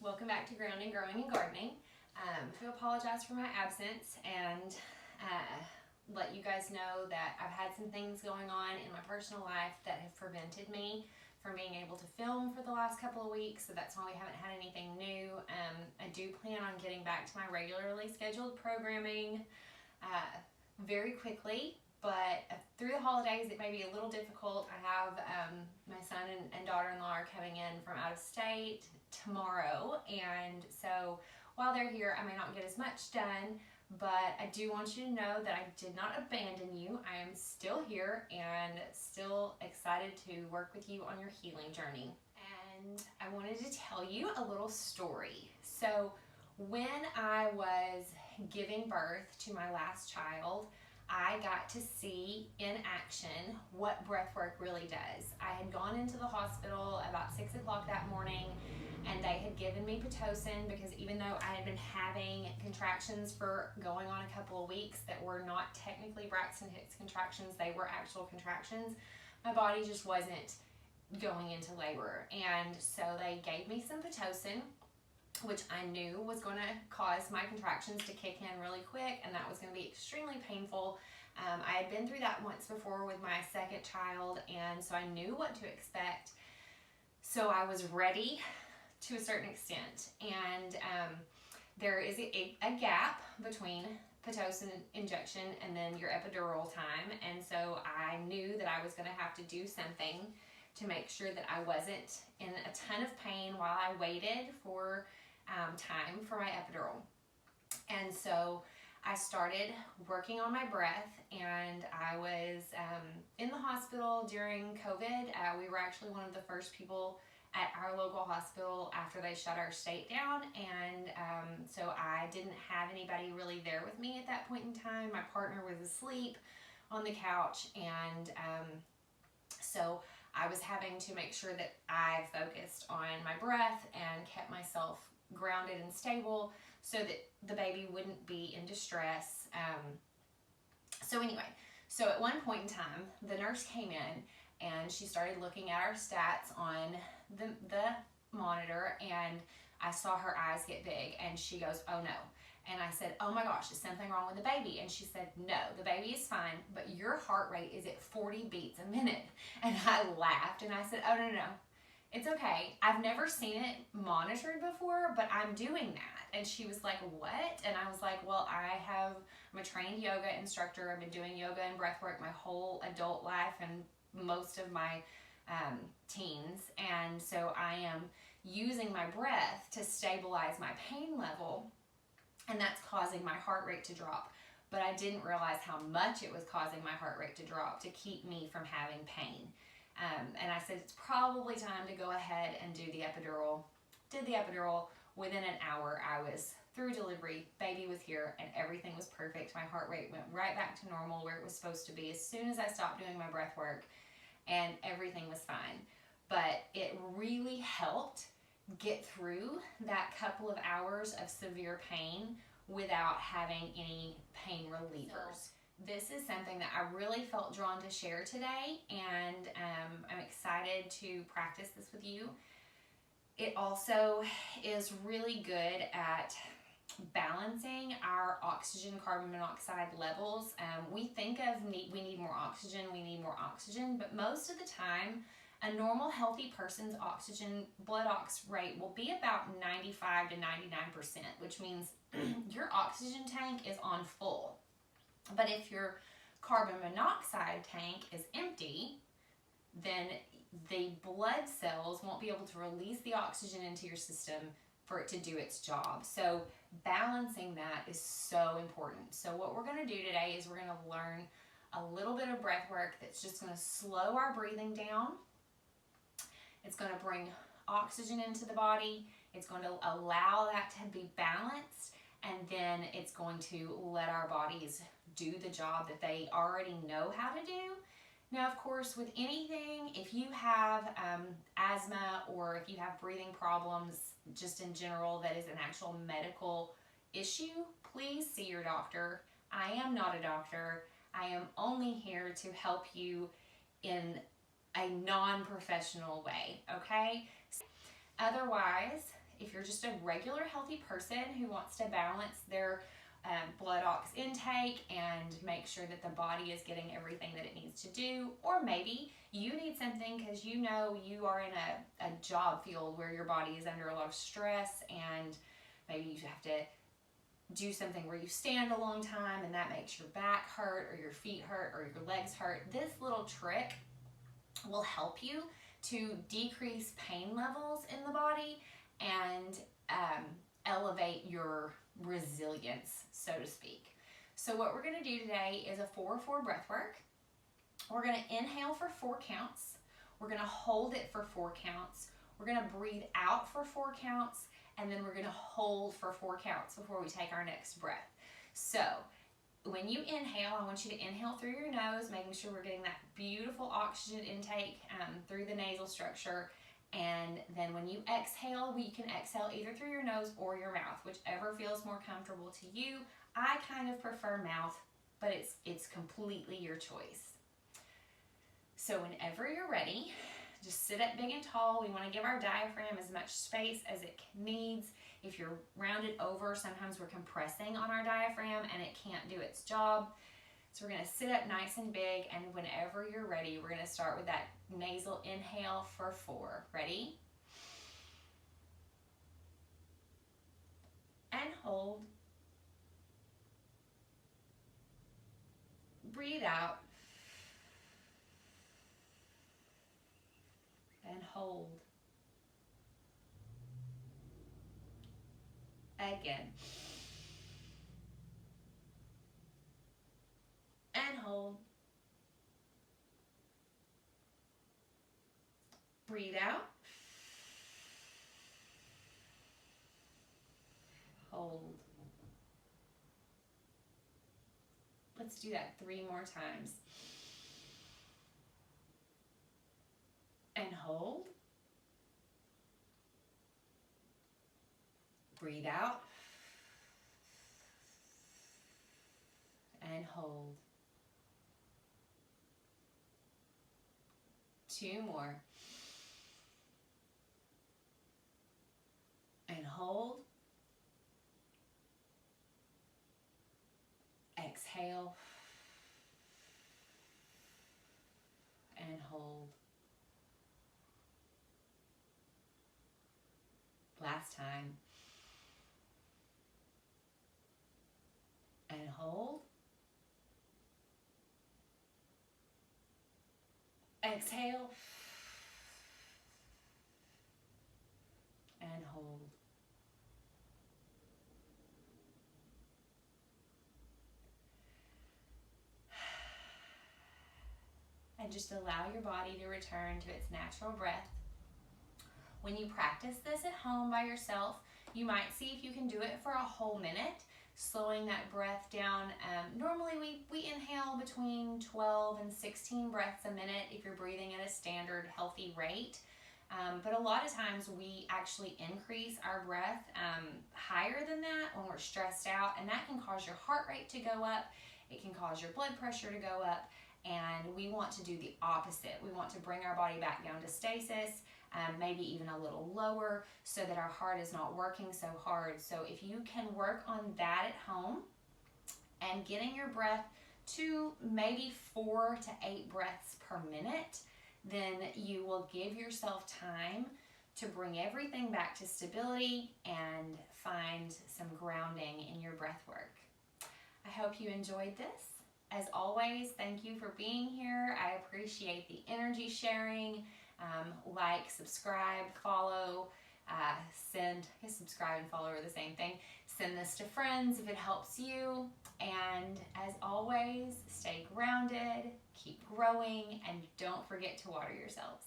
Welcome back to Grounding, Growing, and Gardening. To apologize for my absence and let you guys know that I've had some things going on in my personal life that have prevented me from being able to film for the last couple of weeks, so that's why we haven't had anything new. I do plan on getting back to my regularly scheduled programming very quickly, but through the holidays it may be a little difficult. I have my son and daughter-in-law are coming in from out of state tomorrow, and so while they're here I may not get as much done, but I do want you to know that I did not abandon you. I am still here and still excited to work with you on your healing journey. And I wanted to tell you a little story. So when I was giving birth to my last child, I got to see in action what breath work really does. I had gone into the hospital about 6 o'clock that morning, and they had given me Pitocin because even though I had been having contractions for going on a couple of weeks that were not technically Braxton Hicks contractions, they were actual contractions, my body just wasn't going into labor. And so they gave me some Pitocin, which I knew was going to cause my contractions to kick in really quick, and that was going to be extremely painful. I had been through that once before with my second child, and so I knew what to expect. So I was ready to a certain extent, and there is a gap between Pitocin injection and then your epidural time, and so I knew that I was going to have to do something to make sure that I wasn't in a ton of pain while I waited for time for my epidural. And so I started working on my breath, and I was in the hospital during COVID. We were actually one of the first people at our local hospital after they shut our state down, and so I didn't have anybody really there with me at that point in time. My partner was asleep on the couch, and so I was having to make sure that I focused on my breath and kept myself grounded and stable so that the baby wouldn't be in distress. So at one point in time, the nurse came in and she started looking at our stats on the monitor, and I saw her eyes get big, and she goes, "Oh no." And I said, "Oh my gosh, is something wrong with the baby?" And she said, "No, the baby is fine, but your heart rate is at 40 beats a minute." And I laughed and I said, "Oh no, it's okay. I've never seen it monitored before, but I'm doing that." And she was like, "What?" And I was like, "Well, I'm a trained yoga instructor. I've been doing yoga and breath work my whole adult life and most of my teens. And so I am using my breath to stabilize my pain level, and that's causing my heart rate to drop. But I didn't realize how much it was causing my heart rate to drop to keep me from having pain." And I said, "It's probably time to go ahead and do the epidural." Did the epidural. Within an hour, I was through delivery, baby was here, and everything was perfect. My heart rate went right back to normal where it was supposed to be as soon as I stopped doing my breath work, and everything was fine. But it really helped get through that couple of hours of severe pain without having any pain relievers. So this is something that I really felt drawn to share today, and I'm excited to practice this with you. It also is really good at balancing our oxygen carbon monoxide levels. We think of we need more oxygen, but most of the time a normal healthy person's blood ox rate will be about 95 to 99%, which means your oxygen tank is on full. But if your carbon monoxide tank is empty, then the blood cells won't be able to release the oxygen into your system for it to do its job. So balancing that is so important. So what we're going to do today is we're going to learn a little bit of breath work that's just going to slow our breathing down. It's going to bring oxygen into the body. It's going to allow that to be balanced, and then it's going to let our bodies do the job that they already know how to do. Now, of course, with anything, if you have asthma or if you have breathing problems just in general that is an actual medical issue, please see your doctor. I am not a doctor. I am only here to help you in a non-professional way, okay? Otherwise, if you're just a regular healthy person who wants to balance their blood ox intake and make sure that the body is getting everything that it needs to do, or maybe you need something because you know you are in a job field where your body is under a lot of stress, and maybe you have to do something where you stand a long time and that makes your back hurt or your feet hurt or your legs hurt. This little trick will help you to decrease pain levels in the body and elevate your resilience, so to speak. So what we're going to do today is a 4-4 breath work. We're going to inhale for 4 counts. We're going to hold it for 4 counts. We're going to breathe out for 4 counts, and then we're going to hold for 4 counts before we take our next breath. So when you inhale, I want you to inhale through your nose, making sure we're getting that beautiful oxygen intake through the nasal structure. And then when you exhale, you can exhale either through your nose or your mouth, whichever feels more comfortable to you. I kind of prefer mouth, but it's completely your choice. So whenever you're ready, just sit up big and tall. We want to give our diaphragm as much space as it needs. If you're rounded over, sometimes we're compressing on our diaphragm and it can't do its job. So we're going to sit up nice and big, and whenever you're ready, we're going to start with that nasal inhale for 4. Ready? And hold. Breathe out. And hold. Again. And hold. Breathe out. Hold. Let's do that 3 more times. And hold. Breathe out. And hold. 2 more. And hold. Exhale. And hold. Last time. And hold. Exhale. And hold. And just allow your body to return to its natural breath. When you practice this at home by yourself, you might see if you can do it for a whole minute, slowing that breath down. Normally we inhale between 12 and 16 breaths a minute if you're breathing at a standard healthy rate. But a lot of times we actually increase our breath higher than that when we're stressed out, and that can cause your heart rate to go up. It can cause your blood pressure to go up, and we want to do the opposite. We want to bring our body back down to stasis, maybe even a little lower, so that our heart is not working so hard. So if you can work on that at home and getting your breath to maybe 4 to 8 breaths per minute, then you will give yourself time to bring everything back to stability and find some grounding in your breath work. I hope you enjoyed this. As always, thank you for being here. I appreciate the energy sharing. Like, subscribe, follow, subscribe and follow are the same thing. Send this to friends if it helps you. And as always, stay grounded, keep growing, and don't forget to water yourselves.